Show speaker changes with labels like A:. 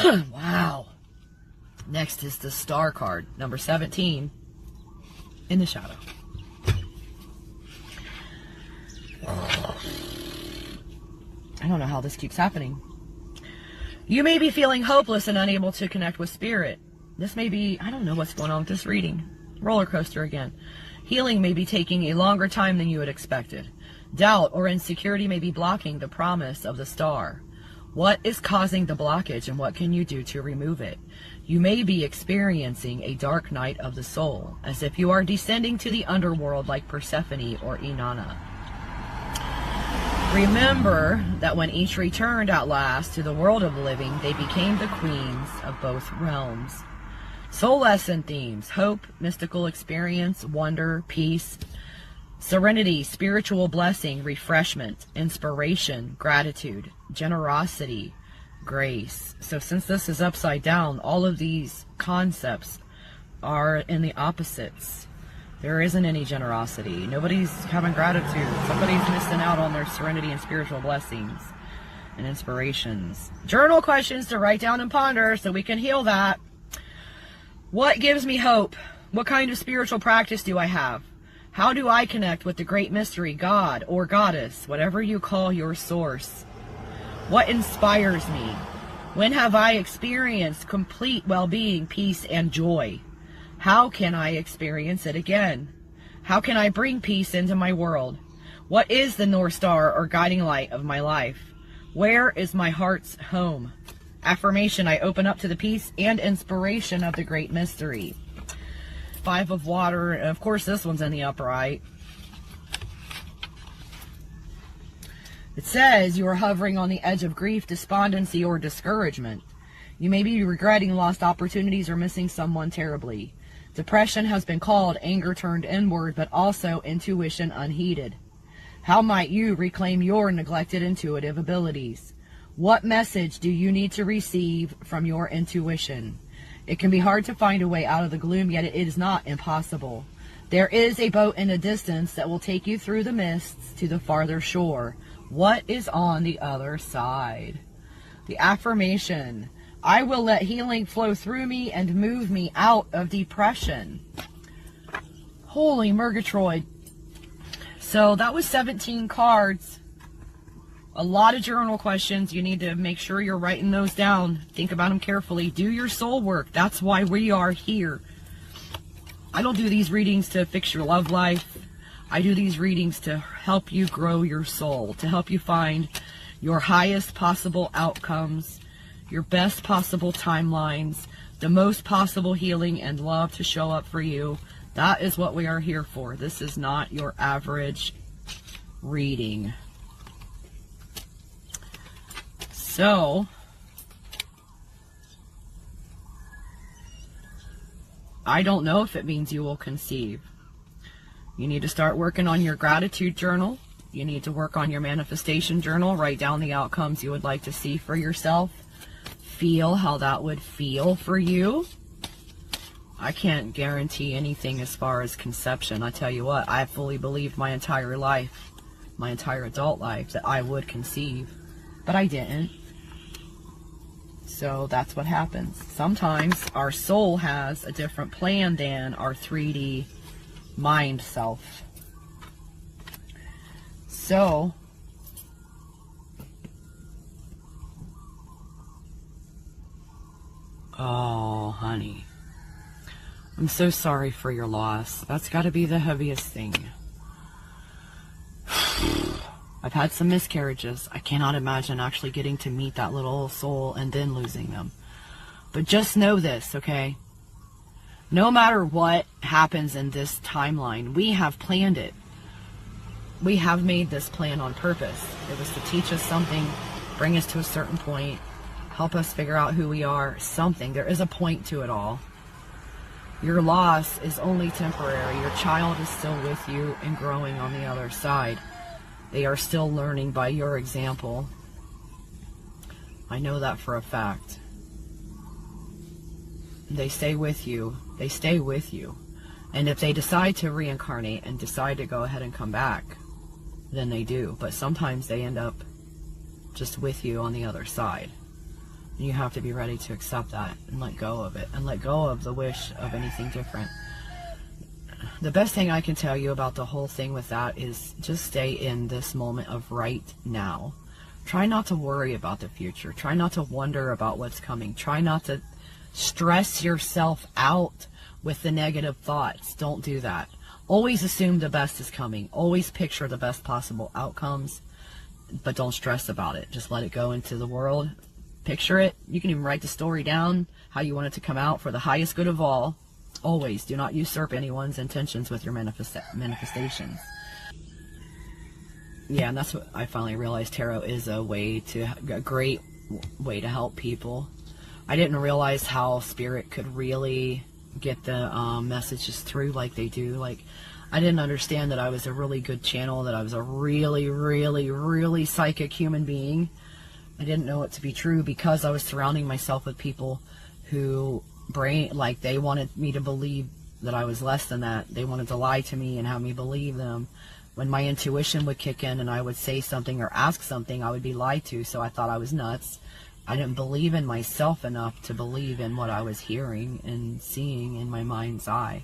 A: Wow. Next is the Star card, number 17, in the shadow. I don't know how this keeps happening. You may be feeling hopeless and unable to connect with spirit. This may be, I don't know what's going on with this reading. Roller coaster again. Healing may be taking a longer time than you had expected. Doubt or insecurity may be blocking the promise of the star. What is causing the blockage and what can you do to remove it? You may be experiencing a dark night of the soul, as if you are descending to the underworld like Persephone or Inanna. Remember that when each returned at last to the world of the living, they became the queens of both realms. Soul lesson themes: hope, mystical experience, wonder, peace, serenity, spiritual blessing, refreshment, inspiration, gratitude, generosity, grace. So since this is upside down, all of these concepts are in the opposites. There isn't any generosity. Nobody's having gratitude. Somebody's missing out on their serenity and spiritual blessings and inspirations. Journal questions to write down and ponder so we can heal that. What gives me hope? What kind of spiritual practice do I have? How do I connect with the great mystery, God or Goddess, whatever you call your source? What inspires me? When have I experienced complete well-being, peace, and joy? How can I experience it again? How can I bring peace into my world? What is the North Star or guiding light of my life? Where is my heart's home? Affirmation: I open up to the peace and inspiration of the great mystery. 5 of water, and of course this one's in the upright. It says you are hovering on the edge of grief, despondency, or discouragement. You may be regretting lost opportunities or missing someone terribly. Depression has been called anger turned inward, but also intuition unheeded. How might you reclaim your neglected intuitive abilities? What message do you need to receive from your intuition? It can be hard to find a way out of the gloom, yet it is not impossible. There is a boat in the distance that will take you through the mists to the farther shore. What is on the other side? The affirmation: I will let healing flow through me and move me out of depression. Holy Murgatroyd. So that was 17 cards. A lot of journal questions. You need to make sure you're writing those down. Think about them carefully. Do your soul work. That's why we are here. I don't do these readings to fix your love life. I do these readings to help you grow your soul, to help you find your highest possible outcomes, your best possible timelines, the most possible healing and love to show up for you. That is what we are here for. This is not your average reading. So, I don't know if it means you will conceive. You need to start working on your gratitude journal. You need to work on your manifestation journal. Write down the outcomes you would like to see for yourself. Feel how that would feel for you. I can't guarantee anything as far as conception. I tell you what, I fully believed my entire life, my entire adult life, that I would conceive, but I didn't. So that's what happens. Sometimes our soul has a different plan than our 3D mind self. So, oh, honey, I'm so sorry for your loss. That's got to be the heaviest thing. I've had some miscarriages. I cannot imagine actually getting to meet that little soul and then losing them. But just know this, okay? No matter what happens in this timeline, we have planned it. We have made this plan on purpose. It was to teach us something, bring us to a certain point, help us figure out who we are, something. There is a point to it all. Your loss is only temporary. Your child is still with you and growing on the other side. They are still learning by your example. I know that for a fact. They stay with you. They stay with you. And if they decide to reincarnate and decide to go ahead and come back, then they do. But sometimes they end up just with you on the other side. You have to be ready to accept that and let go of it, and let go of the wish of anything different. The best thing I can tell you about the whole thing with that is just stay in this moment of right now. Try not to worry about the future. Try not to wonder about what's coming. Try not to stress yourself out with the negative thoughts. Don't do that. Always assume the best is coming. Always picture the best possible outcomes, but don't stress about it. Just let it go into the world. Picture it. You can even write the story down, how you want it to come out for the highest good of all. Always do not usurp anyone's intentions with your manifestations. Yeah, and that's what I finally realized. Tarot is a great way to help people. I didn't realize how Spirit could really get the messages through like they do. Like, I didn't understand that I was a really good channel, that I was a really, really, really psychic human being. I didn't know it to be true because I was surrounding myself with people who they wanted me to believe that I was less than that. They wanted to lie to me and have me believe them. When my intuition would kick in and I would say something or ask something, I would be lied to, so I thought I was nuts. I didn't believe in myself enough to believe in what I was hearing and seeing in my mind's eye.